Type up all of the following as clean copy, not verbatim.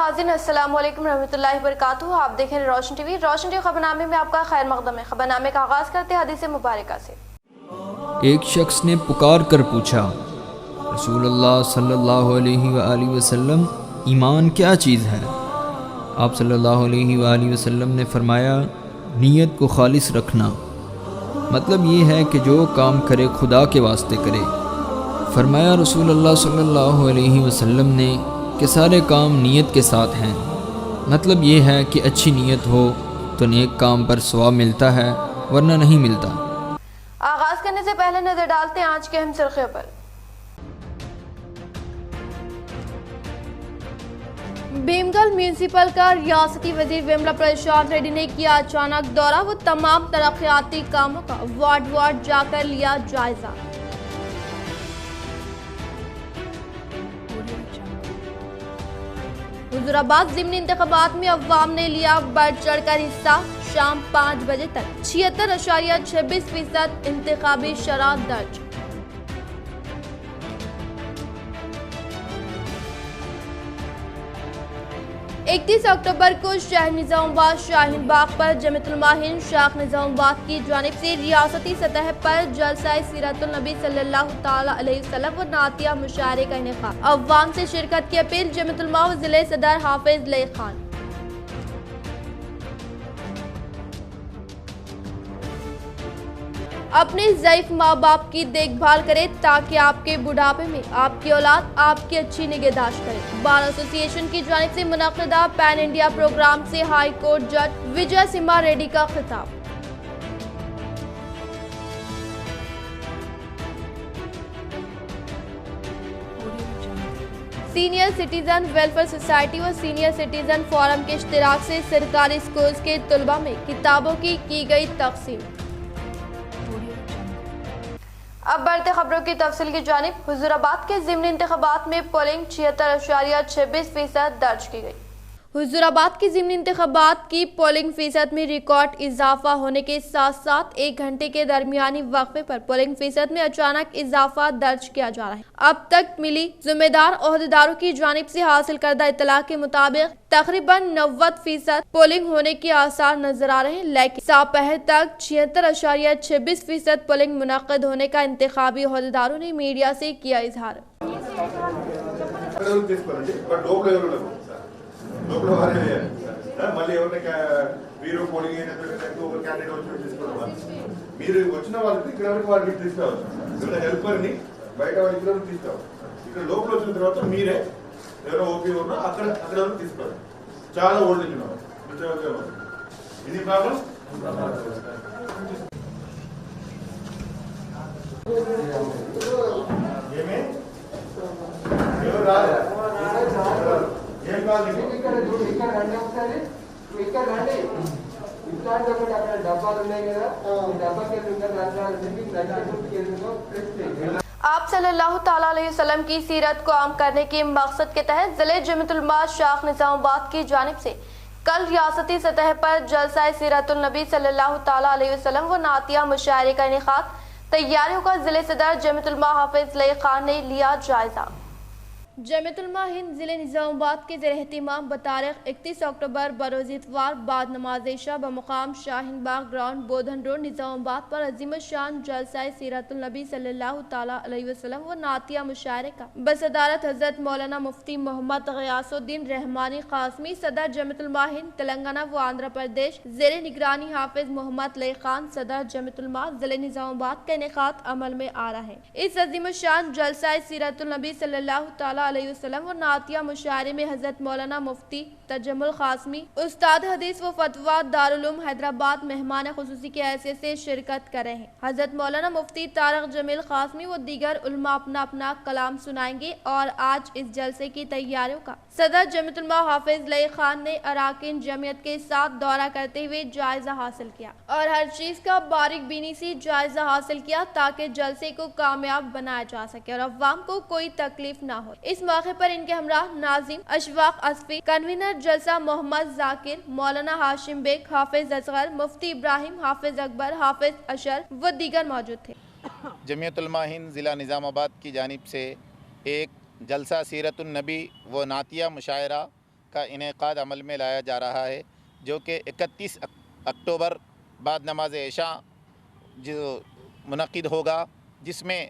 नाज़रीन अस्सलाम वालेकुम रहमतुल्लाहि वबरकातुहू। आप देख रहे हैं रोशन टीवी। रोशन टीवी खबरनामे में आपका खैर मकदम है। खबरनामे का आगाज़ करते हैं हदीस मुबारका से। एक शख्स ने पुकार कर पूछा, रसूलुल्लाह सल्लल्लाहु अलैहि वसल्लम, ईमान क्या चीज़ है? आप सल्लल्लाहु अलैहि वसल्लम ने फरमाया, नीयत को खालिस रखना। मतलब ये है कि जो काम करे खुदा के वास्ते करे। फरमाया रसूलुल्लाह सल्लल्लाहु अलैहि वसल्लम ने कि सारे काम नीयत के साथ हैं। मतलब ये है कि अच्छी नीयत हो तो नेक काम पर सवाब मिलता है, वरना नहीं मिलता। आगाज़ करने से पहले नजर डालते हैं आज के अहम सुर्खियों पर। भीमगल म्यूनिसिपल का रियासती वजीर विमला प्रशांत रेड्डी ने किया अचानक दौरा। वो तमाम तरक्याती कामों का वार्ड जाकर लिया जायजा। हुजूराबाद ज़िमनी इंतखाबात में अवाम ने लिया बढ़ चढ़ कर हिस्सा। शाम 5 बजे तक 76.26% इंतखाबी शरह दर्ज। इकतीस अक्टूबर को शहर निजामाबाद शाहीन बाग पर जमीयतुल हिंद शाख निजामाबाद की जानिब से रियासती सतह पर जलसा सीरतुल नबी सल्लल्लाहु ताला अलैहि वसल्लम व नातिया मुशायरे का इनेकाद। अवाम से शिरकत की अपील। जमीयतुल व जिले सदर हाफिज लई खान। अपने ज़ईफ माँ बाप की देखभाल करें ताकि आपके बुढ़ापे में आपकी औलाद आपकी अच्छी निगहदाश्त करे। बार एसोसिएशन की जानिब से मुनक़िदा पैन इंडिया प्रोग्राम से हाई कोर्ट जज विजय सिम्हा रेड्डी का खिताब। सीनियर सिटीजन वेलफेयर सोसाइटी व सीनियर सिटीजन फोरम के इश्तिराक से सरकारी स्कूल्स के तलबा में किताबों की गई तक़सीम। अब बढ़ते खबरों की तफसील की जानिब। हुजूराबाद के ज़िमनी इंतखाबात में पोलिंग 76.26% दर्ज की गई। हुजूराबाद की ज़िमनी इंतखाबात की पोलिंग फीसद में रिकॉर्ड इजाफा होने के साथ साथ 1 घंटे के दरमियानी वक्फे पर पोलिंग फीसद में अचानक इजाफा दर्ज किया जा रहा है। अब तक मिली जिम्मेदार ओहदेदारों की जानिब से हासिल करदा इत्तला के मुताबिक तकरीबन 90% पोलिंग होने के आसार नजर आ रहे हैं, लेकिन दोपहर तक 76.26% पोलिंग मुनक्किद होने का इंतखाबी ओहदेदारों ने मीडिया से किया इजहार। లోపల వారే మళ్ళీ ఎవరిని మీరు పోలింగ్ అయినట్టు ఒక క్యాండిడేట్ వచ్చి తీసుకోవాలి. మీరు వచ్చిన వాళ్ళకి ఇక్కడ వరకు వారికి తీసుకురావచ్చు. ఇక్కడ హెల్పర్ని బయట వాళ్ళకి ఇక్కడ తీసుకురావచ్చు. ఇక్కడ లోపల వచ్చిన తర్వాత మీరే ఎవరో ఓపీ ఉన్నా అక్కడ వరకు తీసుకోవాలి. చాలా ఓల్డ్ ఉన్నారు. ఇది ప్రాబ్లం. ఏమే ఎవరు రాదు. ఏం కాదు. ఇక్కడ రండి ఒకసారి. ఇక్కడ రండి. ఇట్లాంటి ఒకటి అక్కడ డబ్బాలు ఉన్నాయి కదా, ఈ డబ్బాకి आप सल्लल्लाहु ताला अलैहि वसल्लम की सीरत को आम करने के मकसद के तहत जिले जमीयतुल शाख निजामाबाद की जानिब से कल रियासती सतह पर जलसा सीरतुल नबी सल्लल्लाहु ताला अलैहि वसल्लम व नातिया मुशायरे का इनेकाद। तैयारियों का जिले सदर जमीयतुल हाफिज लई खान ने लिया जायजा। जमीयतुल हिंद जिले निजामाबाद के ज़ेर-ए-एहतिमाम बतारीख 31 अक्टूबर बरोज़ इतवार बाद नमाज इशा बमुकाम शाहीन बाग ग्राउंड बोधन रोड निजामाबाद पर अजीम शान जलसा सीरतुल नबी सल्लल्लाहु ताला अलैहि वसल्लम व नातिया मुशायरे का बसदारत हज़रत मौलाना मुफ्ती मोहम्मद ग़ियासुद्दीन रहमानी क़ासमी सदर जमीयतुल हिंद तेलंगाना व आंध्र प्रदेश ज़ेर निगरानी हाफिज मोहम्मद लई खान सदर जमीयतुल जिले निजामाबाद का इनेकाद अमल में आ रहा है। इस अजीम शान जलसा सीरतुल नबी सल्लल्लाहु ताला अलैहि वसल्लम व नातिया मुशायरे में हज़रत मौलाना मुफ्ती तजम्मुल क़ासमी उस्ताद हदीस व फतवा दारुल उलूम हैदराबाद मेहमान खुसूसी की हैसियत से शिरकत कर रहे हैं। हज़रत मौलाना मुफ्ती तारक जमील क़ासमी व दीगर उलमा अपना अपना कलाम सुनाएंगे और आज इस जलसे की तैयारियों का सदर जमीयतुल हाफिज लई खान ने अराकीन जमीयत के साथ दौरा करते हुए जायजा हासिल किया और हर चीज का बारीक बीनी से जायजा हासिल किया ताकि जलसे को कामयाब बनाया जा सके और अवाम को कोई तकलीफ ना हो। इस मौके पर इनके हमराह नाजिम अशफाक असफी, कन्वीनर जलसा मोहम्मद जाकिर, मौलाना हाशिम बेग, हाफिज असगर, मुफ्ती इब्राहिम, हाफिज अकबर, हाफिज अशर व दीगर मौजूद थे। जमीयतुल हिंद ज़िला निज़ामाबाद की जानिब से एक जलसा सीरतुन नबी व नातिया मुशायरा کا انعقاد عمل میں لایا جا رہا ہے، جو کہ 31 اکتوبر بعد نماز عشاء جو منعقد ہوگا، جس میں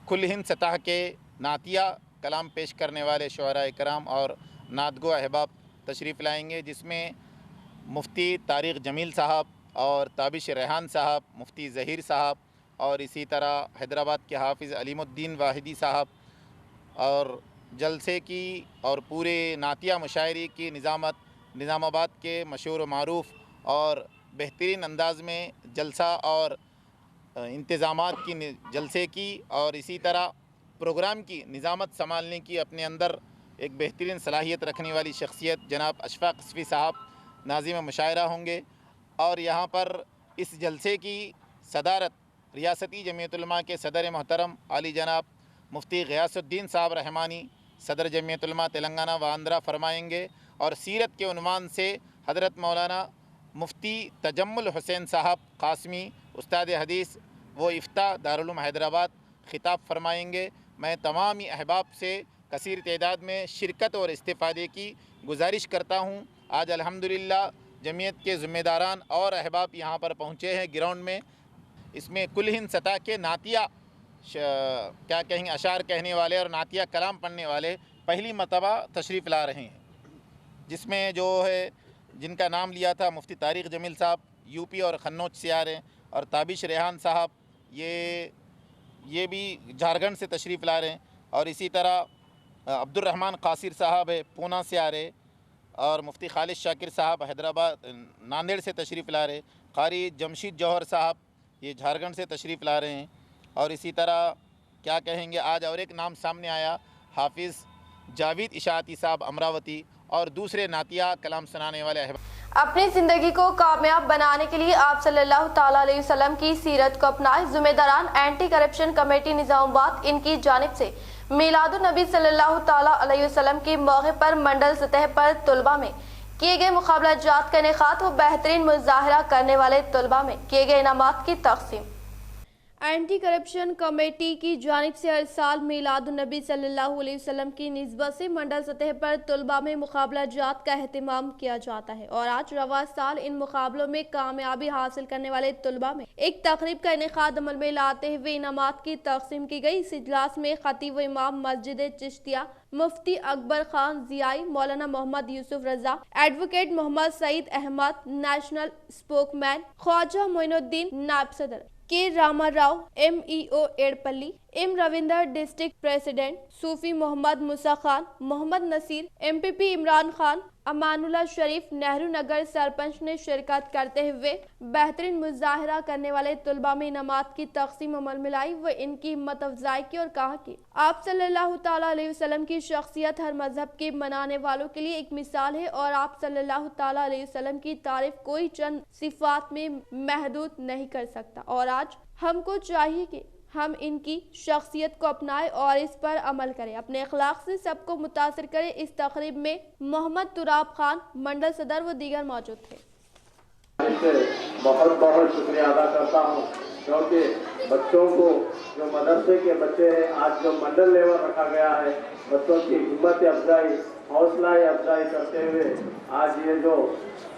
کل ہند سطح کے نعتیہ کلام پیش کرنے والے شعراء کرام اور نعت گو احباب تشریف لائیں گے، جس میں مفتی طارق جمیل صاحب اور تابش ریحان صاحب، مفتی ظہیر صاحب اور اسی طرح حیدرآباد کے حافظ علیم الدین واحدی صاحب، اور جلسے کی اور پورے نعتیہ مشاعری کی نظامت نظام آباد کے مشہور و معروف اور بہترین انداز میں جلسہ اور انتظامات کی جلسے کی اور اسی طرح پروگرام کی نظامت سنبھالنے کی اپنے اندر ایک بہترین صلاحیت رکھنے والی شخصیت جناب اشفاق قصفی صاحب ناظم مشاعرہ ہوں گے، اور یہاں پر اس جلسے کی صدارت ریاستی جمعیت علماء کے صدر محترم علی جناب مفتی غیاث الدین صاحب رحمانی صدر جمعیت علماء تلنگانہ و آندھرا فرمائیں گے، اور سیرت کے عنوان سے حضرت مولانا مفتی تجمل حسین صاحب قاسمی استاد حدیث و افتاء دارالعلوم حیدرآباد خطاب فرمائیں گے۔ میں تمامی احباب سے کثیر تعداد میں شرکت اور استفادے کی گزارش کرتا ہوں۔ آج الحمدللہ جمعیت کے ذمہ داران اور احباب یہاں پر پہنچے ہیں گراؤنڈ میں، اس میں کل ہند سطح کے نعتیہ کیا کہیں گے اشعار کہنے والے اور نعتیہ کلام پڑھنے والے پہلی مرتبہ تشریف لا رہے ہیں، جس میں جو ہے جن کا نام لیا تھا مفتی طارق جمیل صاحب یو پی اور قنوج سے آ رہے ہیں، اور تابش ریحان صاحب یہ بھی جھارکھنڈ سے تشریف لا رہے ہیں، اور اسی طرح عبد الرحمن قاصر صاحب ہے پونا سے آ رہے، اور مفتی خالد شاکر صاحب حیدرآباد ناندیڑ سے تشریف لا رہے، قاری جمشید جوہر صاحب یہ جھارکھنڈ سے تشریف لا رہے ہیں، اور اسی طرح کیا کہیں گے آج اور ایک نام سامنے آیا حافظ جاوید اشاعتی صاحب امراوتی اور دوسرے نعتیہ کلام سنانے والے احباب۔ اپنی زندگی کو کامیاب بنانے کے لیے آپ صلی اللہ تعالیٰ علیہ وسلم کی سیرت کو اپنائے۔ ذمہ داران اینٹی کرپشن کمیٹی نظام آباد ان کی جانب سے میلاد النبی صلی اللہ تعالیٰ علیہ وسلم کے موقع پر منڈل سطح پر طلباء میں کیے گئے مقابلہ جات کا انعقاد و بہترین مظاہرہ کرنے والے طلباء میں کیے گئے انعامات کی تقسیم۔ اینٹی کرپشن کمیٹی کی جانب سے ہر سال میلاد النبی صلی اللہ علیہ وسلم کی نسبت سے منڈل سطح پر طلباء میں مقابلہ جات کا اہتمام کیا جاتا ہے، اور آج رواں سال ان مقابلوں میں کامیابی حاصل کرنے والے طلباء میں ایک تقریب کا انعقاد عمل میں لاتے ہوئے انعامات کی تقسیم کی گئی۔ اس اجلاس میں خطیب و امام مسجد چشتیہ مفتی اکبر خان ضیائی، مولانا محمد یوسف رضا، ایڈوکیٹ محمد سعید احمد نیشنل اسپوک مین، خواجہ معین الدین نائب صدر، کے راما راؤ ایم ای او ایڑپلی، ایم رویندر ڈسٹرکٹ پریزیڈنٹ، صوفی محمد موسیٰ خان، محمد نصیر، ایم پی پی عمران خان، امان اللہ شریف، نہرو نگر سرپنچ نے شرکت کرتے ہوئے بہترین مظاہرہ کرنے والے طلباء میں انعامات کی تقسیم عمل میں لائی و ان کی ہمت افزائی کی، اور کہا کہ آپ صلی اللہ تعالیٰ علیہ وسلم کی شخصیت ہر مذہب کے منانے والوں کے لیے ایک مثال ہے، اور آپ صلی اللہ تعالیٰ علیہ وسلم کی تعریف کوئی چند صفات میں محدود نہیں کر سکتا، اور آج ہم کو چاہیے کہ ہم ان کی شخصیت کو اپنائیں اور اس پر عمل کریں، اپنے اخلاق سے سب کو متاثر کریں۔ اس تقریب میں محمد تراب خان منڈل صدر و دیگر موجود تھے۔ بہت بہت شکریہ ادا کرتا ہوں، کیونکہ بچوں کو جو مدرسے کے بچے ہیں آج جو منڈل لیول رکھا گیا ہے، بچوں کی ہمت افزائی حوصلہ افزائی کرتے ہوئے آج یہ جو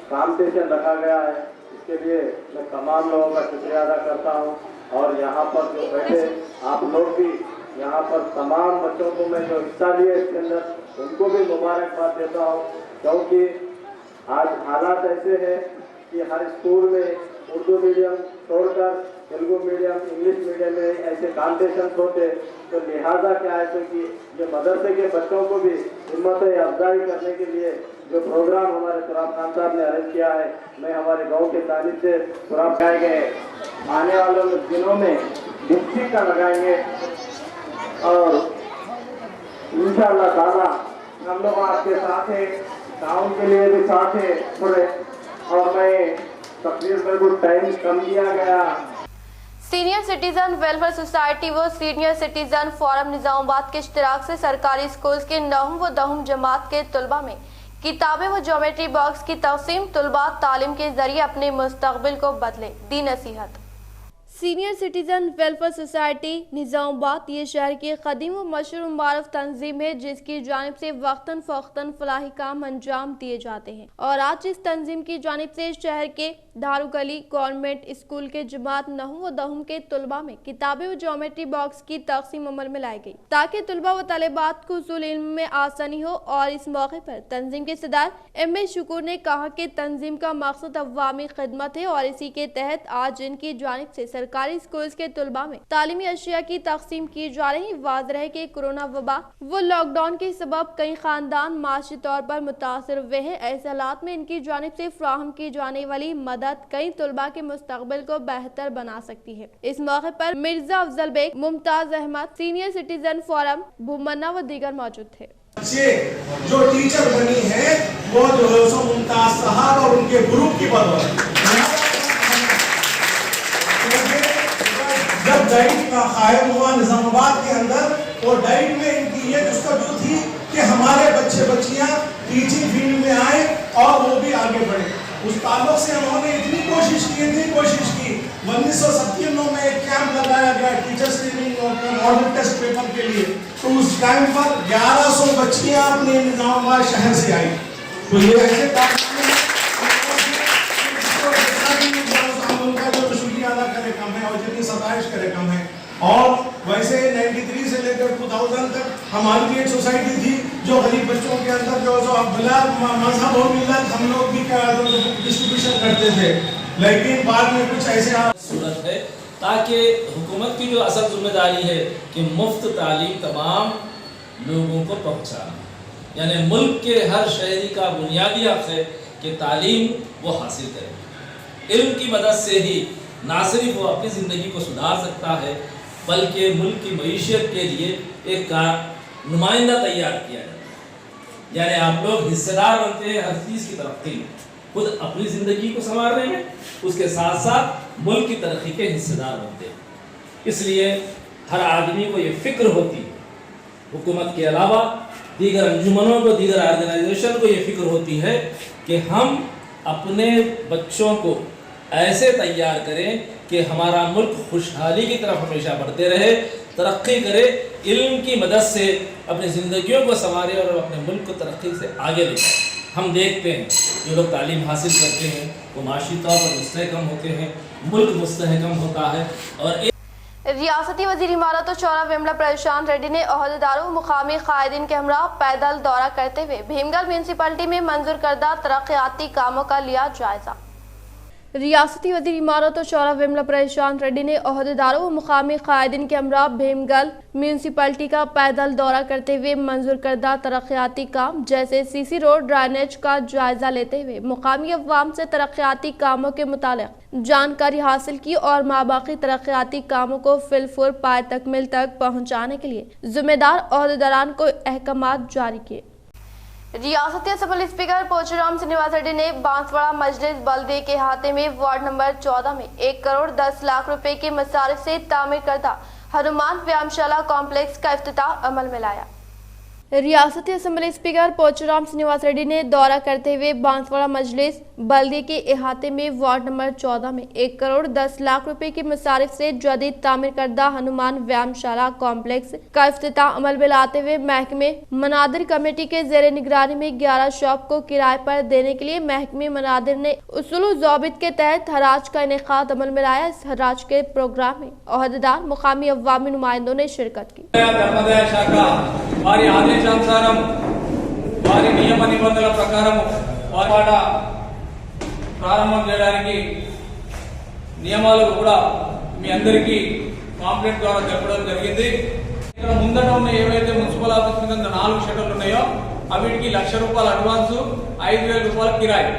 کمپٹیشن رکھا گیا ہے، اس کے لیے میں تمام لوگوں کا شکریہ ادا کرتا ہوں، اور یہاں پر جو بیٹھے آپ لوگ بھی یہاں پر تمام بچوں کو میں جو حصہ لیے اس کے اندر ان کو بھی مبارکباد دیتا ہوں، کیونکہ آج حالات ایسے ہیں کہ ہر اسکول میں اردو میڈیم چھوڑ کر تیلگو میڈیم انگلش میڈیم میں ایسے کمپٹیشنس ہوتے، تو لہٰذا کیا ہے کہ یہ مدرسے کے بچوں کو بھی ہمت افزائی کرنے کے لیے جو پروگرام ہمارے تراب خان صاحب نے ارینج کیا ہے، میں ہمارے گاؤں کے تعلیم سے تراب کہے گئے آنے والے دنوں میں ڈسٹرکٹ کا لگائیں گے، اور انشاءاللہ تعالیٰ ہم لوگ آپ کے ساتھ ہیں، گاؤں کے لیے بھی ساتھ ہیں تھوڑے، اور میں تقریر میں کچھ ٹائم کم دیا گیا۔ سینئر سٹیزن ویلفیئر سوسائٹی و سینئر سٹیزن فورم نظام آباد کے اشتراک سے سرکاری اسکولز کے 9 و 10 جماعت کے طلباء میں کتابیں و جیومیٹری باکس کی تقسیم۔ طلباء تعلیم کے ذریعے اپنے مستقبل کو بدلے، دی نصیحت۔ Senior citizen welfare society Nizamabad ये शहर की कदीम व मशहूर मारूफ तंजीम है, जिसकी जानिब से वक्तन फ़ौक्तन फलाही काम अंजाम दिए जाते हैं। और आज इस तंजीम की जानिब से शहर के दारुगली गवर्नमेंट स्कूल के जमात नहूं व दहुम के तलबा में किताबें व ज्योमेट्री बॉक्स की तकसीम अमल में लाई गई, ताकि तलबा व तलेबात को हुसूल इल्म में आसानी हो। और इस मौके पर तंजीम के सदर एम.ए. शुक्र ने कहा कि तंजीम का मकसद अवामी खिदमत है और इसी के तहत आज इनकी जानिब से सरकारी स्कूल के तलबा में तालीमी अशिया की तकसीम की जा रही। वाज़ रहे कि कोरोना वबा व लॉकडाउन के सबब कई खानदान माशी तौर पर मुतासर हुए हैं। ऐसे हालात में इनकी जानिब से फ्राहम की जाने वाली मदद कई तलबा के मुस्तकबिल को बेहतर बना सकती है। इस मौके पर Mirza Afzal Baig, Mumtaz Ahmed, senior citizen forum Bhumanna व दीगर मौजूद थे। जो टीचर बनी है वो जो है सो मुमताज साहब और उनके ग्रुप की बदौलत। जब डाइट का कायम हुआ निजामाबाद के अंदर, और डाइट में इनकी ये जुस्तजू थी कि हमारे बच्चे बच्चियां टीचिंग फील्ड में आए और वो भी आगे बढ़े। उस ताल्लुक से उन्होंने इतनी कोशिश की 1997 में एक कैंप लगाया गया टीचर्स ट्रेनिंग और मॉडल टेस्ट पेपर के लिए। तो उस टाइम पर 1100 बच्चियां अपने निजामाबाद शहर से आई। तो ये ऐसे उनका जो शुक्रिया अदा करे कम है और जितनी सताइश करे कम है। और वैसे 93 से लेकर 2000 तक हमारी एक सोसाइटी थी जो गरीब बच्चों के अंदर जो बिला मजहब और मिल्लत हम लोग भी डिस्ट्रीब्यूशन करते थे, लेकिन बाद में कुछ ऐसे सूरत है ताकि हुकूमत की जो असल जिम्मेदारी है कि मुफ्त तालीम तमाम लोगों को पहुँचाना, यानी मुल्क के हर शहरी का बुनियादी हक है कि तालीम वो हासिल करे। इल्म की मदद से ही ना सिर्फ वो अपनी ज़िंदगी को सुधार सकता है बल्कि मुल्क की मईशत के लिए एक नुमाइंदा तैयार किया जाता है। यानी आप लोग हिस्सेदार बनते हैं हर चीज़ की तरक्की में, खुद अपनी ज़िंदगी को संवारने में, उसके साथ साथ मुल्क की तरक्की के हिस्सेदार बनते हैं। इसलिए हर आदमी को ये फ़िक्र होती है, हुकूमत के अलावा दीगर अंजुमनों को, दीगर ऑर्गेनाइजेशन को ये फ़िक्र होती है कि हम अपने बच्चों को ऐसे तैयार करें कि हमारा मुल्क खुशहाली की तरफ हमेशा बढ़ते रहे, तरक्की करे, इल्म की मदद से अपनी ज़िंदगियों को संवारे और अपने मुल्क को तरक्की से आगे ले जाए। हम देखते हैं जो लोग तालीम हासिल करते हैं वो माशी तौर पर मुस्तहकम होते हैं, मुल्क मुस्तहकम होता है। और रियासती वज़ीर इमारत और शौरा वेमला प्रशांत रेड्डी ने ओहदेदारों मुकामी कायदीन के हमरा पैदल दौरा करते हुए भीमगढ़ म्यूनसिपलिटी में मंजूर करदा तरक्याती कामों का लिया जायजा। रियासती वज़ीर इमारत और शौरा वेमला प्रशांत रेड्डी ने ओहदेदारों व मुकामी कायदीन के हमरा भीमगढ़ म्यूनसिपलिटी का पैदल दौरा करते हुए मंजूर करदा तरक्याती काम जैसे सीसी रोड, ड्रेनेज का जायजा लेते हुए मुकामी अवाम से तरक्याती कामों के मुतालिक जानकारी हासिल की और माबाकी तरक्याती कामों को फिलफुर पाए तकमील तक पहुँचाने के लिए जिम्मेदार ओहदेदारान को अहकामात जारी किए। रियासती असम्बली स्पीकर पोचुराम श्रीनिवास रेड्डी ने बांसवाड़ा मजलिस बल्दिया के अहाते में वार्ड नंबर 14 में 1 करोड़ 10 लाख रुपए के मसारिफ से तामीर करदा हनुमान व्यायामशाला कॉम्प्लेक्स का इफ्तिताह अमल में लाया। रियासती असम्बली स्पीकर पोचुराम श्रीनिवास रेड्डी ने दौरा करते हुए बांसवाड़ा मजलिस बल्दिया के अहाते में वार्ड नंबर 14 में 1 करोड़ 10 लाख रुपए की मसारिफ से जदीद तामीर करदा हनुमान व्यायामशाला कॉम्प्लेक्स का इफ्तिताह अमल में लाते हुए महकमे मनादिर कमेटी के जेर निगरानी में 11 शॉप को किराए पर देने के लिए महकमे मनादिर ने उसूल ज़ाबित के तहत हराज का इनेकाद अमल में लाया। इस हराज के प्रोग्राम में ओहदेदार मुकामी अवामी नुमाइंदों ने शिरकत की। వారి ఆదేశానుసారం వారి నియమ నిబంధనల ప్రకారం వాడ ప్రారంభం చేయడానికి నియమాలు కూడా మీ అందరికీ కాంప్లెంట్ ద్వారా చెప్పడం జరిగింది। ఇక్కడ ముందట ఉన్న ఏవైతే మున్సిపల్ ఆఫీస్ మీద 4 షటర్లు ఉన్నాయో అవిటికి ₹1,00,000 అడ్వాన్స్, ₹5,000 కిరాయి।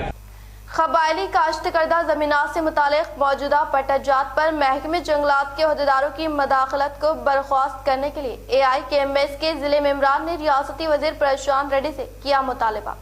कबायली काश्तकर्दा ज़मीनात से मुतालिक मौजूदा पट्टाजात पर महकमे जंगलात के ओहदेदारों की मदाखलत को बर्खास्त करने के लिए AIKMS के जिले मेंबरान ने रियासती वज़ीर प्रशांत रेड्डी से किया मुतालबा।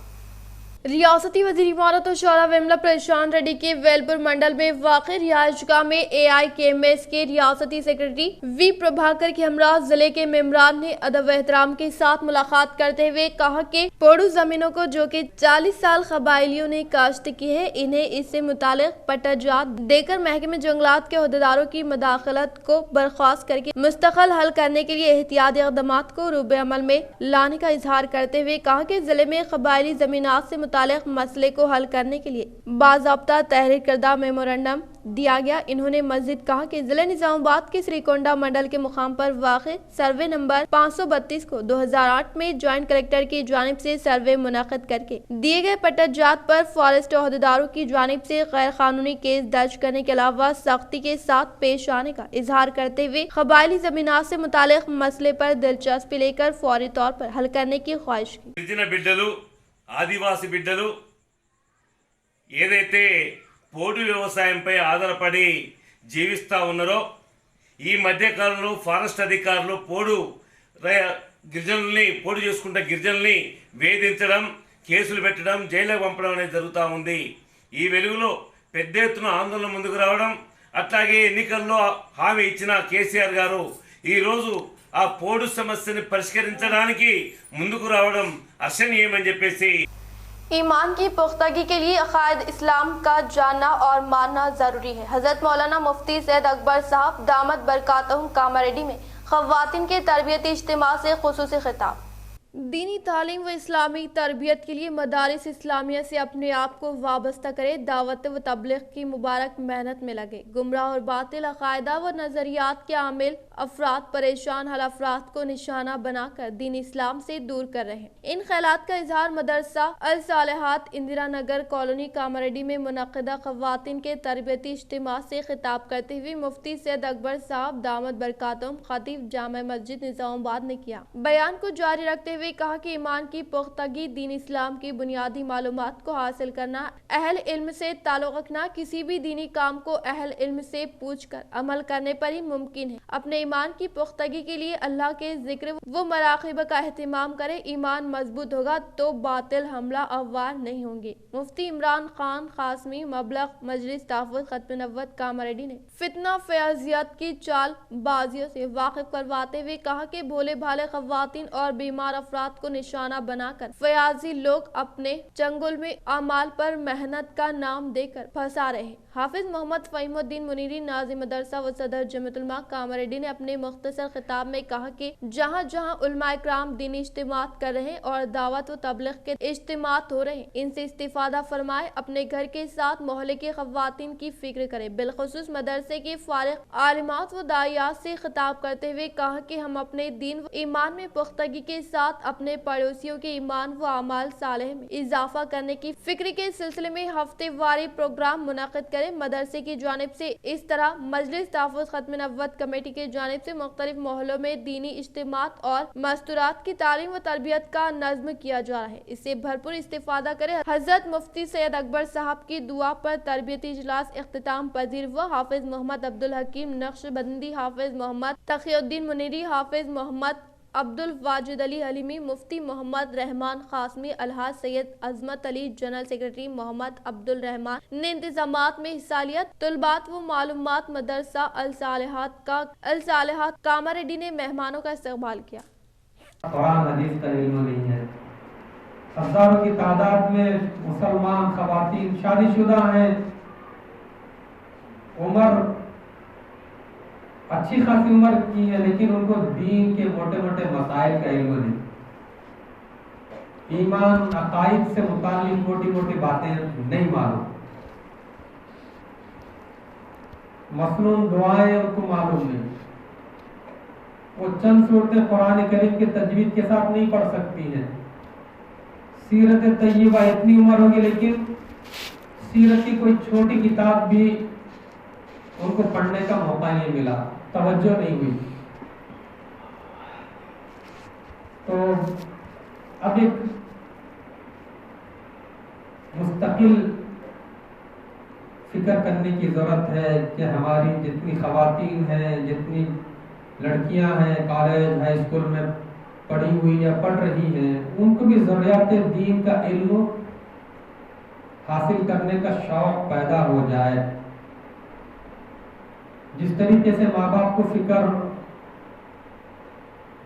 रियासती वज़ीर इमारत और शौरा विमला प्रशांत रेड्डी के वेलपुर मंडल में वाक़ रिहायशगाह में AIKMS के रियासती सेक्रेटरी वी प्रभाकर के हमरा जिले के मेंबरान ने अदब व एहतराम के साथ मुलाकात करते हुए कहा कि पोडू जमीनों को जो कि 40 साल कबाइलियों ने काश्त की है, इन्हें इससे मुतालिक पट्टाजात देकर महकमे जंगलात के अहदेदारों की मदाखलत को बर्खास्त करके मुस्तकिल हल करने के लिए एहतियाती इक़दामात को रूबे अमल में लाने का इजहार करते हुए कहा कि जिले में कबाइली जमीनात से मुतालिक मसले को हल करने के लिए बाज़ाब्ता तहरीर करदा मेमोरेंडम दिया गया। इन्होंने मज़ीद कहा कि जिले निजामाबाद के श्रीकोंडा मंडल के मुकाम पर वाक़े सर्वे नंबर 532 को 2008 में ज्वाइंट कलेक्टर की जानिब से सर्वे मुनक़िद करके दिए गए पट्टाजात पर फॉरेस्ट अहदेदारों की जानिब से गैर कानूनी केस दर्ज करने के अलावा सख्ती के साथ पेश आने का इजहार करते हुए कबाइली ज़मीनात से मुतालिक मसले पर दिलचस्पी लेकर फौरी तौर पर हल करने की ख्वाहिश की। ఆదివాసి బిడ్డలు ఏదైతే పోడు వ్యవసాయంపై ఆధారపడి జీవిస్తూ ఉన్నారో ఈ మధ్యకాలంలో ఫారెస్ట్ అధికారులు పోడు చేసుకుంటే గిరిజనుల్ని వేధించడం, కేసులు పెట్టడం, జైలుకు పంపడం అనేది జరుగుతూ ఉంది. ఈ వెలుగులో పెద్ద ఎత్తున ఆందోళన ముందుకు రావడం, అట్లాగే ఎన్నికల్లో హామీ ఇచ్చిన కేసీఆర్ గారు ఈరోజు ఆ పోడు సమస్యని పరిష్కరించడానికి ముందుకు రావడం అర్శనీయమని చెప్పేసి ईमान की पुख्तगी के लिए अकायद इस्लाम का जानना और मानना जरूरी है। हजरत मौलाना मुफ्ती सैयद अकबर साहब दामद बरकातहुम कामारेड्डी में ख़वातीन के तरबियती इज्तिमा से खुसूसी खिताब। दीनी तालीम व इस्लामी तरबियत के लिए मदारिस इस्लामिया से अपने आप को वाबस्ता करे, दावत व तबलीग की मुबारक मेहनत में लगे। गुमराह और बातिल अकायदा व नज़रियात के आमिल अफराद परेशान हल अफराद को निशाना बनाकर दीन इस्लाम से दूर कर रहे हैं। इन ख्यालात का इजहार मदरसा अल सालेहात इंदिरा नगर कॉलोनी कामारेड्डी में मुनक़िदा ख़वातीन के तरबियती इज्तिमा से खिताब करते हुए मुफ्ती सैयद अकबर साहब दामद बरकातहुम खतीब जामा मस्जिद निज़ामाबाद ने किया। बयान को जारी रखते हुए कहा कि ईमान की पुख्तगी, दीन इस्लाम की बुनियादी मालूमात को हासिल करना, अहल इल्म से ताल्लुक़ रखना, किसी भी दीनी काम को अहल इल्म से पूछकर अमल करने पर ही मुमकिन है। अपने ईमान की पुख्तगी के लिए अल्लाह के जिक्र व मराक़िब का एहतिमाम करे। ईमान मजबूत होगा तो बातिल हमला अववार नहीं होंगे। मुफ्ती इमरान खान कासमी मबलग मजलिस तहफ़्फ़ुज़ ख़त्म नबुव्वत कामारेड्डी ने फितना फ़याज़ियत की चाल बाजियों से वाकिफ करवाते हुए कहा कि भोले भाले ख़वातीन और बीमार अफराद को निशाना बनाकर फयाजी लोग अपने चंगुल में अमाल पर मेहनत का नाम देकर फंसा रहे हैं। हाफिज मोहम्मद फ़हीमुद्दीन मुनीरी नाज़िम मदरसा व सदर जमीयतुल उलमा कामारेड्डी ने अपने मुख्तसर खिताब में कहा कि जहाँ जहाँ उलमा इकराम दीनी इज्तिमात कर रहे हैं और दावत व तबलीग के इज्तिमात हो रहे हैं, इनसे इस्तिफादा फरमाए। अपने घर के साथ मोहल्ले के ख़वातीन की फिक्र करें। बिलखुसूस मदरसे के फारिग आलिमात व दाइयात से खिताब करते हुए कहा कि हम अपने दीन व ईमान में पुख्तगी के साथ अपने पड़ोसियों के ईमान व अमाल सालेह में इजाफा करने की फिक्र के सिलसिले में हफ्तेवारी प्रोग्राम मुनक़िद करें। मदरसे की जानिब से इस तरह मजलिस तहफ़्फ़ुज़ ख़त्म नबुव्वत कमेटी की जानिब से मुख्तलिफ मोहल्लों में दीनी इज्तिमात और मस्तूरात की तालीम व तरबियत का नज़्म किया जा रहा है। इससे भरपूर इस्तिफादा करें। हज़रत मुफ्ती सैयद अकबर साहब की दुआ पर तरबियती इजलास इख्तिताम पजीर व हाफिज मोहम्मद अब्दुल हकीम नक्शबंदी, हाफिज मोहम्मद तक़ीउद्दीन मुनीरी, हाफिज मोहम्मद अब्दुल वाजिद अली हलीमी, मुफ्ती मोहम्मद रहमान कासमी, अलहाज सैयद अजमत अली, जनरल सेक्रेटरी मोहम्मद अब्दुल रहमान ने इंतजामात में हिस्सा लिया। तुलबात व मालूमात मदरसा अल सालेहात कामारेड्डी ने मेहमानों का इस्तकबाल किया। कुरान हदीस का इल्म नहीं है। हज़ारों की तादाद में मुसलमान ख़वातीन शादीशुदा हैं, उम्र अच्छी खासी उम्र की है, लेकिन उनको दीन के मोटे मोटे मसाइल का इल्म नहीं, ईमान अकाइद से मुताल्लिक़ मोटी मोटी बातें नहीं मालूम, मसनून दुआएं उनको मालूम नहीं, वो चंद सूरतें कुरान करीम के तजवीद के साथ नहीं पढ़ सकती हैं। सीरत तय्यबा इतनी उम्र होगी लेकिन सीरत की कोई छोटी किताब भी उनको पढ़ने का मौका नहीं मिला, तवज्जो नहीं हुई। तो अब एक मुस्तकिल फिक्र करने की ज़रूरत है कि हमारी जितनी ख़वातीन हैं, जितनी लड़कियां हैं, कॉलेज हाई स्कूल में पढ़ी हुई या पढ़ रही हैं, उनको भी ज़रूरियात दीन का इल्म हासिल करने का शौक पैदा हो जाए। जिस तरीके से माँ बाप को फिक्र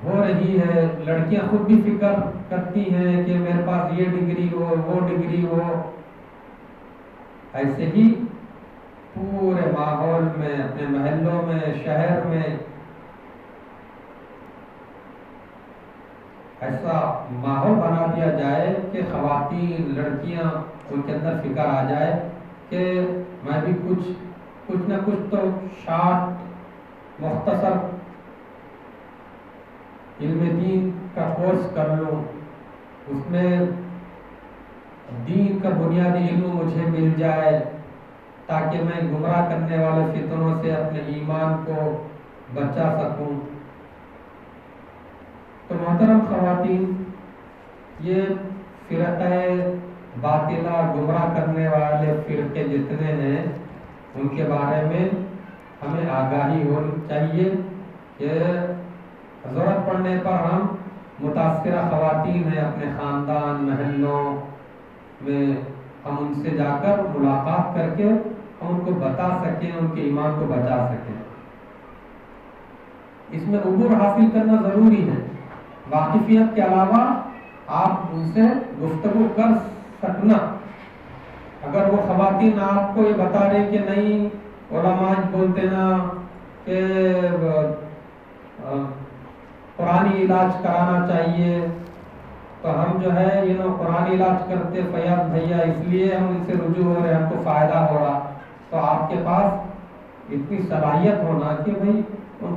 हो रही है, लड़कियां खुद भी फिक्र करती हैं कि मेरे पास ये डिग्री हो, वो डिग्री हो, ऐसे ही पूरे माहौल में, अपने महलों में, शहर में ऐसा माहौल बना दिया जाए कि ख़वातीन, लड़कियां, उनके अंदर फिक्र आ जाए कि मैं भी कुछ न कुछ तो शार्ट मुख्तसर इल्म दीन का कोर्स कर लूँ, उसमें दीन का बुनियादी इल्म मुझे मिल जाए ताकि मैं गुमराह करने वाले फितनों से अपने ईमान को बचा सकूं। तो मोहतरम ख़वातीन, ये फ़िरक़े बातिला, गुमराह करने वाले फ़िरक़े जितने हैं उनके बारे में हमें आगाही होनी चाहिए कि ज़रूरत पड़ने पर हम मुतासिरा ख़वातीन हैं अपने ख़ानदान, महल्लों में, हम उनसे जाकर मुलाकात करके हम उनको बता सकें, उनके ईमान को बचा सकें। इसमें उबूर हासिल करना ज़रूरी है। वाकिफियत के अलावा आप उनसे गुफ्तगू कर सकना। अगर वो ख़वातीन आपको ये बता रहे कि नहीं, उलमा बोलते ना कि कुरानी इलाज कराना चाहिए, तो हम जो है ये ना कुरानी इलाज करते फैयाज भैया, इसलिए हम इनसे रुजू हो रहे, हमको फ़ायदा हो रहा। तो आपके पास इतनी सलाहियत होना कि भाई उन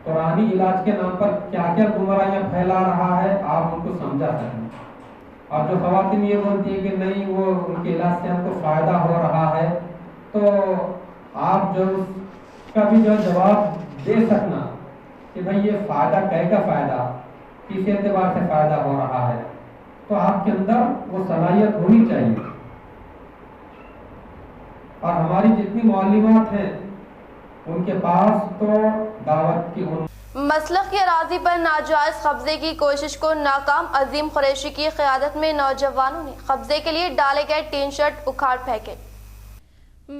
कुरानी इलाज के नाम पर क्या क्या गुमराहियाँ फैला रहा है, आप उनको समझा सकें। और जो ख़वातीन ये बोलती है कि नहीं, वो उनके इलाज से हमको फ़ायदा हो रहा है, तो आप जो उसका भी जो जवाब दे सकना कि भाई ये फ़ायदा कैसा फ़ायदा, किस एतबार से फ़ायदा हो रहा है, तो आपके अंदर वो सलाहियत होनी चाहिए। और हमारी जितनी मालूमात हैं उनके पास तो दावत की मसलक की अराजी पर नाजायज कब्जे की कोशिश को नाकाम अजीम कुरैशी की क़यादत में नौजवानों ने कब्जे के लिए डाले गए टीन शर्ट उखाड़ फेंके।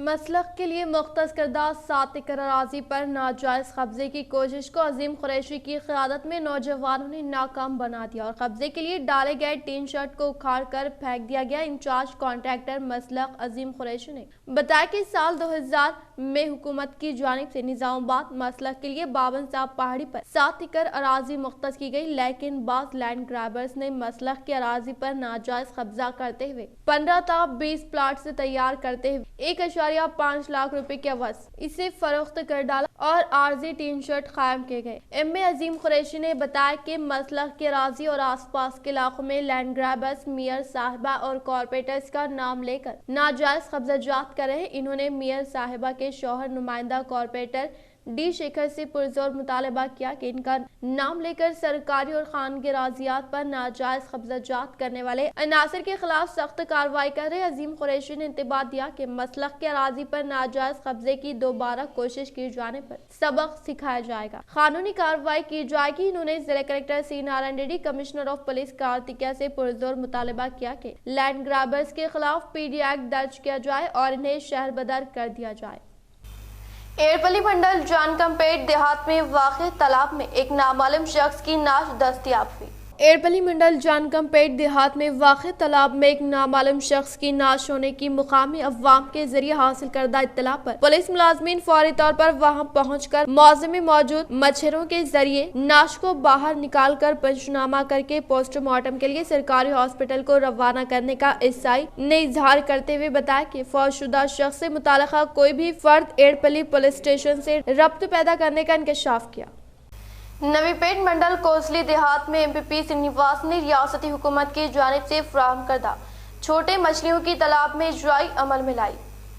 मसलक के लिए मुख्तस करदा 7 एकड़ अराजी पर नाजायज कब्जे की कोशिश को अजीम कुरैशी की क़यादत में नौजवानों ने नाकाम बना दिया और कब्जे के लिए डाले गए टीन शर्ट को उखाड़ कर फेंक दिया गया। इंचार्ज कॉन्ट्रैक्टर मसलक अजीम कुरैशी ने बताया कि साल 2000 में हुकूमत की जानिब से निजामाबाद मसलक के लिए बावन साहब पहाड़ी पर 7 एकड़ अराजी मुख्तस की गई, लेकिन बाज़ लैंड ग्रैबर्स ने मसलक की अराजी पर नाजायज कब्जा करते हुए 15 था 20 प्लाट से तैयार करते हुए 1.5 लाख रुपए के अवध इसे फरोख्त कर डाला और आर्जी टीन शर्ट कायम किए गए। एम.ए. अजीम कुरैशी ने बताया कि मसलक के अराजी और आसपास के इलाकों में लैंड ग्रैबर्स मेयर साहिबा और कॉर्पोरेटर्स का नाम लेकर नाजायज कब्जाजात कर रहे। इन्होंने मेयर साहिबा के शौहर नुमाइंदा कॉर्पोरेटर डी शेखर से पुरजोर मुतालबा किया कि इनका नाम लेकर सरकारी और खानगी अराजियात पर नाजायज कब्जाजात करने वाले अनासर के खिलाफ सख्त कार्रवाई कर रहे। अजीम कुरैशी ने इंतबाह दिया कि मसलक के अराजी पर नाजायज कब्जे की दोबारा कोशिश की जाने पर सबक सिखाया जाएगा, कानूनी कार्रवाई की जाएगी। इन्होंने जिला collector C Narayan Reddy, commissioner of police Kartikeya से पुरजोर मुतालबा किया कि लैंड ग्रैबर्स के खिलाफ PD एक्ट दर्ज किया जाए और इन्हें शहर बदर कर दिया जाए। एरपल्ली मंडल जानकमपेट देहात में वाक़ तालाब में एक नामालूम शख्स की नाश दस्तयाब हुई। एरपल्ली मंडल जानकमपेट देहात में वाक़ तालाब में एक नामालूम शख्स की नाश होने की मुकामी अवाम के जरिए हासिल करदा इत्तला पर पुलिस मुलाजमीन फौरी तौर पर वहां पहुंचकर मौजे में मौजूद मच्छरों के जरिए नाश को बाहर निकाल कर पंचनामा करके पोस्टमार्टम के लिए सरकारी हॉस्पिटल को रवाना करने का एसआई ने इजहार करते हुए बताया कि फौजशुदा शख्स से मुताल्लिका कोई भी फर्द एरपल्ली पुलिस स्टेशन से रब्त पैदा करने का इंकशाफ किया। नवीपेट मंडल कोसली देहात में MPP श्रीनिवास ने रियासती हुकूमत की जानिब से फराहम करदा छोटे मछलियों की तालाब में इजराई अमल में लाई।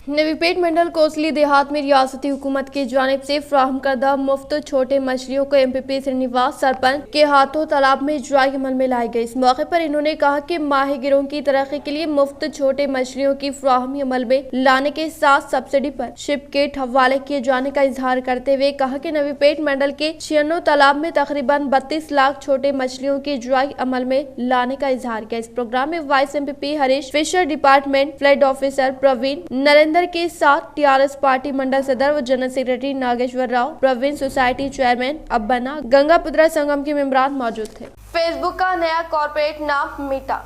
नवी पेट मंडल कोसली देहात में रियासती हुकूमत की जानिब से फ्राहम करदा मुफ्त छोटे मछलियों को MPP श्रीनिवास सरपंच के हाथों तालाब में इजराई अमल में लाई गई। इस मौके पर इन्होंने कहा कि माहिगिरों की तरक्की के लिए मुफ्त छोटे मछलियों की फ्राहमी अमल में लाने के साथ सब्सिडी पर शिप किट हवाले किए जाने का इजहार करते हुए कहा कि नवी पेट मंडल के 96 तालाब में तकरीबन 32 लाख छोटे मछलियों की इजराई अमल में लाने का इजहार किया। इस प्रोग्राम में vice MPP Harish, fisher department flood officer Praveen Narendra के साथ TRS पार्टी मंडल सदर व general secretary Nageshwar Rao, Praveen society chairman Abbana, Gangaputra Sangam के मेंबरान मौजूद थे। फेसबुक का नया कॉर्पोरेट नाम मीटा।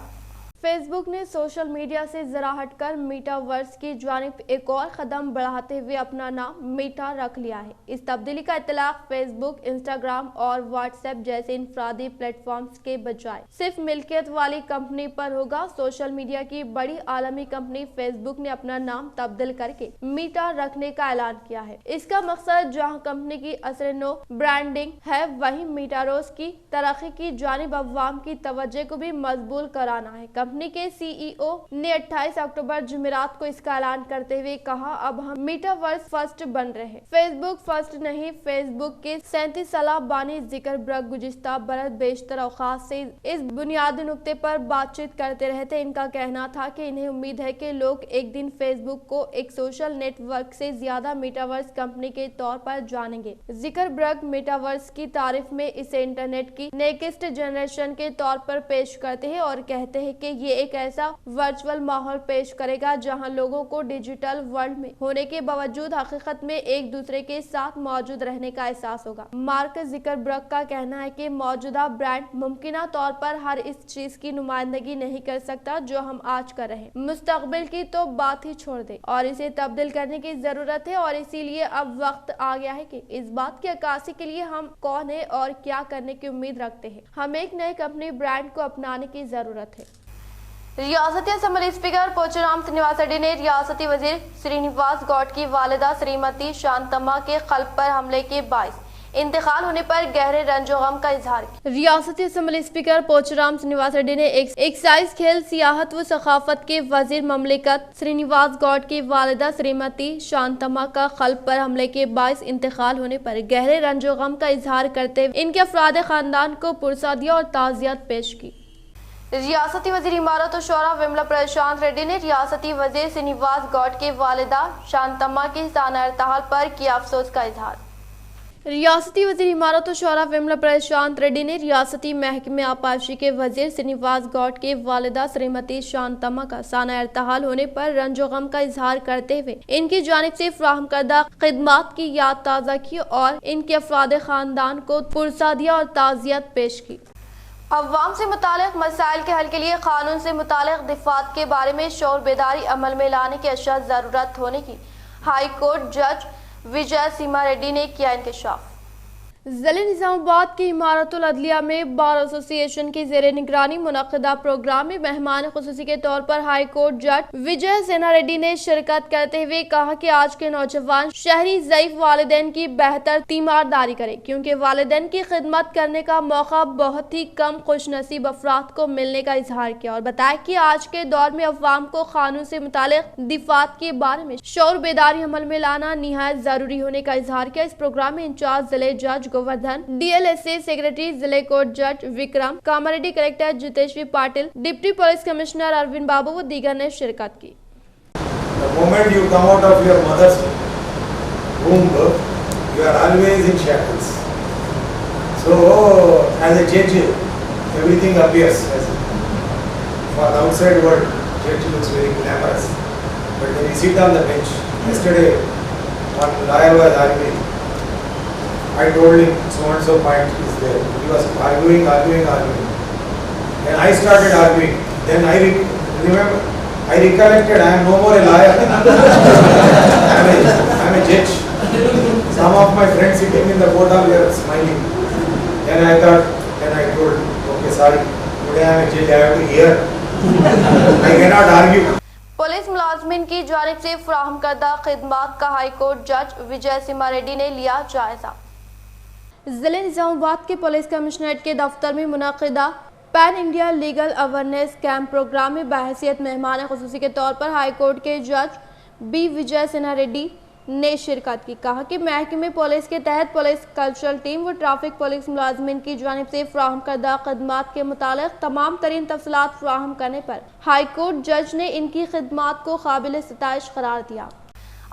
फेसबुक ने सोशल मीडिया से जरा हटकर मीटावर्स की जानिब एक और कदम बढ़ाते हुए अपना नाम मीटा रख लिया है। इस तब्दीली का इतलाक फेसबुक, इंस्टाग्राम और व्हाट्सएप जैसे इंफरादी प्लेटफॉर्म्स के बजाय सिर्फ मिल्कियत वाली कंपनी पर होगा। सोशल मीडिया की बड़ी आलमी कंपनी फेसबुक ने अपना नाम तब्दील करके मीटा रखने का ऐलान किया है। इसका मकसद जहां कंपनी की असर नो ब्रांडिंग है, वहीं मीटारोस की तरक्की की जानिब अवाम की तवज्जो को भी मजबूल कराना है। कंपनी के CEO ने 28 अक्टूबर जुमेरात को इसका ऐलान करते हुए कहा, अब हम मीटावर्स फर्स्ट बन रहे हैं। फेसबुक फर्स्ट नहीं। फेसबुक के 37 साल बानी जिक्र ब्रग गुज़िश्ता बरस बेशतर औकात से इस बुनियादी नुक्ते पर बातचीत करते रहते। इनका कहना था कि इन्हें उम्मीद है कि लोग एक दिन फेसबुक को एक सोशल नेटवर्क से ज्यादा मीटावर्स कंपनी के तौर पर जानेंगे। जिक्र ब्रग मीटावर्स की तारीफ में इसे इंटरनेट की नेक्स्ट जनरेशन के तौर पर पेश करते हैं और कहते हैं कि ये एक ऐसा वर्चुअल माहौल पेश करेगा जहां लोगों को डिजिटल वर्ल्ड में होने के बावजूद हकीकत में एक दूसरे के साथ मौजूद रहने का एहसास होगा। मार्क ज़ुकरबर्ग का कहना है कि मौजूदा ब्रांड मुमकिना तौर पर हर इस चीज की नुमाइंदगी नहीं कर सकता जो हम आज कर रहे हैं। मुस्तकबिल की तो बात ही छोड़ दे और इसे तब्दील करने की जरूरत है और इसीलिए अब वक्त आ गया है कि इस बात की अक्कासी के लिए हम कौन है और क्या करने की उम्मीद रखते हैं। हमें एक नए कंपनी ब्रांड को अपनाने की जरूरत है। रियासती असम्बली स्पीकर पोचुराम श्रीनिवास रेड्डी ने रियासती वजीर श्रीनिवास गौड की वालिदा श्रीमती शांतम्मा के कल्ब पर हमले के बाइस इंतकाल होने पर गहरे रंजो गम का इजहार किया। रियासती असम्बली स्पीकर पोचुराम श्रीनिवास रेड्डी ने एक्साइज, खेल, सियाहत व सखाफत के वजीर ममलिकत श्रीनिवास गौड की वालिदा श्रीमती शांतम्मा का कल्ब पर हमले के बाइस इंतकाल होने पर गहरे रंजो गम का इजहार करते हुए इनके अफराद खानदान को पुरसादिया और ताज़ियत पेश की। रियासती वजीर इमारत और शौरा विमला प्रशांत रेड्डी ने रियासती वजीर श्रीनिवास गौड के वालिदा शांतम्मा की साना इर्तहाल पर किया अफसोस का इजहार। रियासती वजीर इमारत और शौरा विमला प्रशांत रेड्डी ने रियासती महकमे आपाशी के वजीर श्रीनिवास गौड के वालिदा श्रीमती शांतम्मा का साना इर्तहाल होने पर रंजो गम का इजहार करते हुए इनकी जानिब से फ्राहम करदा खिदमात की याद ताज़ा की और इनके अफराद खानदान को पुरसादिया और ताज़ियत पेश की। अवाम से मुतालिक मसाइल के हल के लिए कानून से मुतालिक दिफात के बारे में शौर बेदारी अमल में लाने की अशद ज़रूरत होने की हाई कोर्ट जज विजय सीमा रेड्डी ने किया इंकशाफ। ज़िले निज़ामाबाद की इमारतुल अदलिया में बार एसोसिएशन की ज़ेरे निगरानी मुनक़दा प्रोग्राम में मेहमान ख़ुसूसी के तौर पर हाई कोर्ट जज विजय सेना रेड्डी ने शिरकत करते हुए कहा कि आज के नौजवान शहरी ज़ईफ़ वालिदैन की बेहतर तीमारदारी करें क्योंकि वालिदैन की खिदमत करने का मौका बहुत ही कम खुशनसीब अफराद को मिलने का इजहार किया और बताया कि आज के दौर में अवाम को कानून से मुतालिक दिफात के बारे में शौर बेदारी अमल में लाना निहायत ज़रूरी होने का इजहार किया। इस प्रोग्राम में इंचार्ज ज़िले जज गोवर्धन, DLSA सेक्रेटरी जिले कोर्ट जज Vikram, Kamareddy collector Jiteshwari Patil, deputy police commissioner Arvind Babu व दीगर ने शिरकत की। The moment you come out of your mother's womb, you are always in shackles. So, as a judge, everything appears as for the outside world. Judge looks very glamorous, but when you sit on the bench, yesterday one lawyer was arguing. I told him so and so point is there. He was arguing. Then I started arguing. Then I recollected I am no more a lawyer. I am a judge. Some of my friends sitting in the court are there smiling. Then I told, okay, sorry, today I am a judge. I have to hear. I cannot argue. Police मुलाजमिन की जानिब से फराहम करदा खिदमात का high court जज विजय सीमा रेड्डी ने लिया जायजा। जिले निज़ामाबाद के पुलिस कमिश्नरेट के दफ्तर में मुनक़िदा pan India legal awareness camp program में बहैसियत मेहमान ख़ुसूसी के तौर पर हाई कोर्ट के जज बी विजय सिन्हा रेड्डी ने शिरकत की। कहा कि महकमे पुलिस के तहत पुलिस कल्चरल टीम व ट्रैफिक पुलिस मुलाजमीन की जानिब से फ्राहम करदा खदमात के मुतालिक तमाम तरीन तफसीलात फ्राहम करने पर हाई कोर्ट जज ने इनकी खिदमात को काबिल सताइश करार दिया।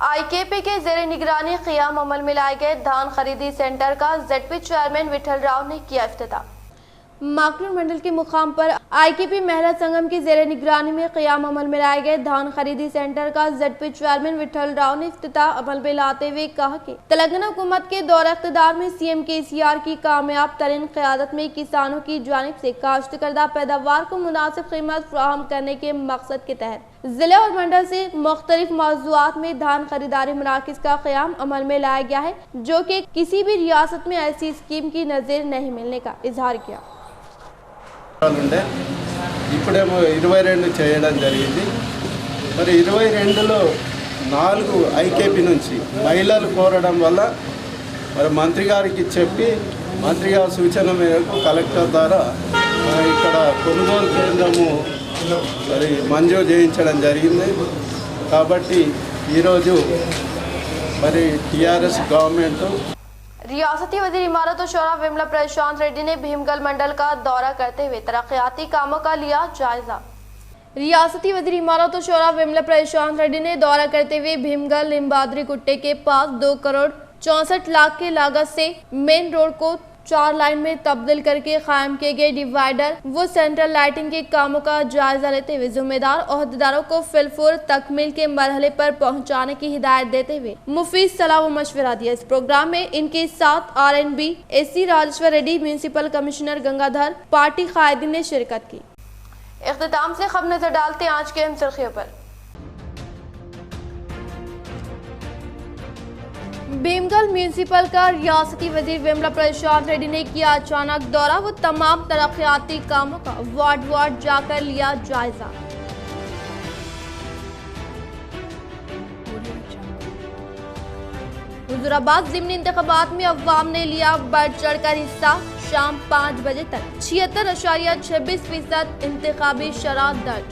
IKP के ज़ेरे निगरानी क़याम अमल में लाए गए धान खरीदी सेंटर का ZP चेयरमैन विठल राव ने किया इफ्तिताह। माकड़ू मंडल के मुकाम पर IKP महिला संगम की ज़ेरे निगरानी में क़याम अमल में लाए गए धान खरीदी सेंटर का ZP चेयरमैन विठल राव ने इफ्तिताह अमल में लाते हुए कहा कि तेलंगाना हुकूमत के दौर इक़्तिदार में CM KCR की कामयाब तरीन क़यादत में किसानों की जानिब से काश्त करदा पैदावार को मुनासिब कीमत फराहम करने के मकसद के तहत जिले और मंडल से मुख्तलिफ मौज़ूआत में धान खरीदारी मराकिज़ का क़याम अमल में लाया गया है, जो कि किसी भी रियासत में ऐसी स्कीम की नज़र नहीं मिलने का इजहार किया। ఇప్పుడేమో 22 చేయడం జరిగింది। మరి 22లో 4 IKP నుంచి మహిళలు కోరడం వల్ల మరి మంత్రి గారికి చెప్పి మంత్రి గారి సూచన మేరకు కలెక్టర్ ద్వారా ఇక్కడ కొనుగోలు కేంద్రము మరి మంజూరు చేయించడం జరిగింది। కాబట్టి ఈరోజు మరి TRS గవర్నమెంట్ रियासती वज़ीर इमारत और शोरा विमला प्रशांत रेड्डी ने भीमगल मंडल का दौरा करते हुए तरक्याती कामों का लिया जायजा। रियासती वज़ीर इमारत और शोरा विमला प्रशांत रेड्डी ने दौरा करते हुए भीमगल लिम्बाद्री गुट्टे के पास 2 करोड़ 64 लाख की लागत से मेन रोड को 4 लाइन में तब्दील करके कायम किए गए डिवाइडर व सेंट्रल लाइटिंग के कामों का जायजा लेते हुए जिम्मेदार ओहदेदारों को फिलफुर तकमील के मरहले पर पहुंचाने की हिदायत देते हुए मुफीद सलाह व मशवरा दिया। इस प्रोग्राम में इनके साथ RNB AC Rajeshwar Reddy, municipal commissioner Gangadhar, party कायदीन ने शिरकत की। इख्तिताम से खबर नजर डालते आज के अहम सुर्खियों पर। भीमगल म्यूनिसिपल का रियासती वजीर विमला प्रशांत रेड्डी ने किया अचानक दौरा व तमाम तरक्याती कामों का वार्ड वार्ड जाकर लिया जायजा। हुजूराबाद ज़िमनी इंतखाबात में अवाम ने लिया बढ़ चढ़ कर हिस्सा। शाम 5 बजे तक 76.26% इंतखाबी शरह दर्ज।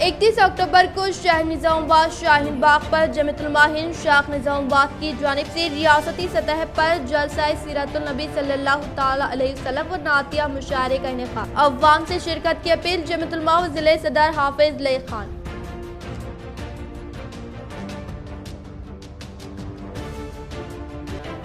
इकतीस अक्टूबर को शहर निजामुबाद शाहीन बाग पर जमीयतुल हिंद शाख निजामुबाद की जानिब से रियासती सतह पर जलसा सीरतुल नबी सल्लल्लाहु ताला अलैहि वसल्लम व नातिया मुशायरे का इनेकाद। अवाम से शिरकत की अपील जमीयतुल व जिले सदर हाफिज लई खान।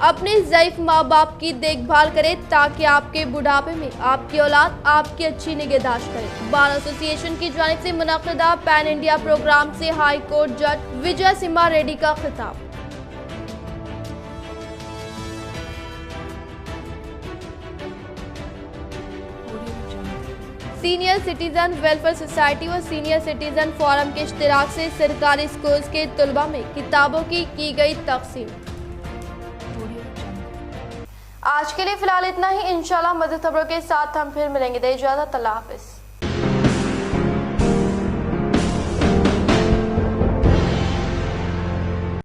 अपने ज़ईफ माँ बाप की देखभाल करें ताकि आपके बुढ़ापे में आपकी औलाद आपकी अच्छी निगहदाश्त करे। बार एसोसिएशन की जानिब से मुनक़िदा पैन इंडिया प्रोग्राम से हाई कोर्ट जज विजय सिन्हा रेड्डी का खिताब। सीनियर सिटीजन वेलफेयर सोसाइटी व सीनियर सिटीजन फोरम के इश्तिराक से सरकारी स्कूल्स के तलबा में किताबों की गई तक़सीम। आज के लिए फिलहाल इतना ही। इंशाल्लाह मज़ीद खबरों के साथ हम फिर मिलेंगे। दे इजाज़त, अल्लाह हाफ़िज़।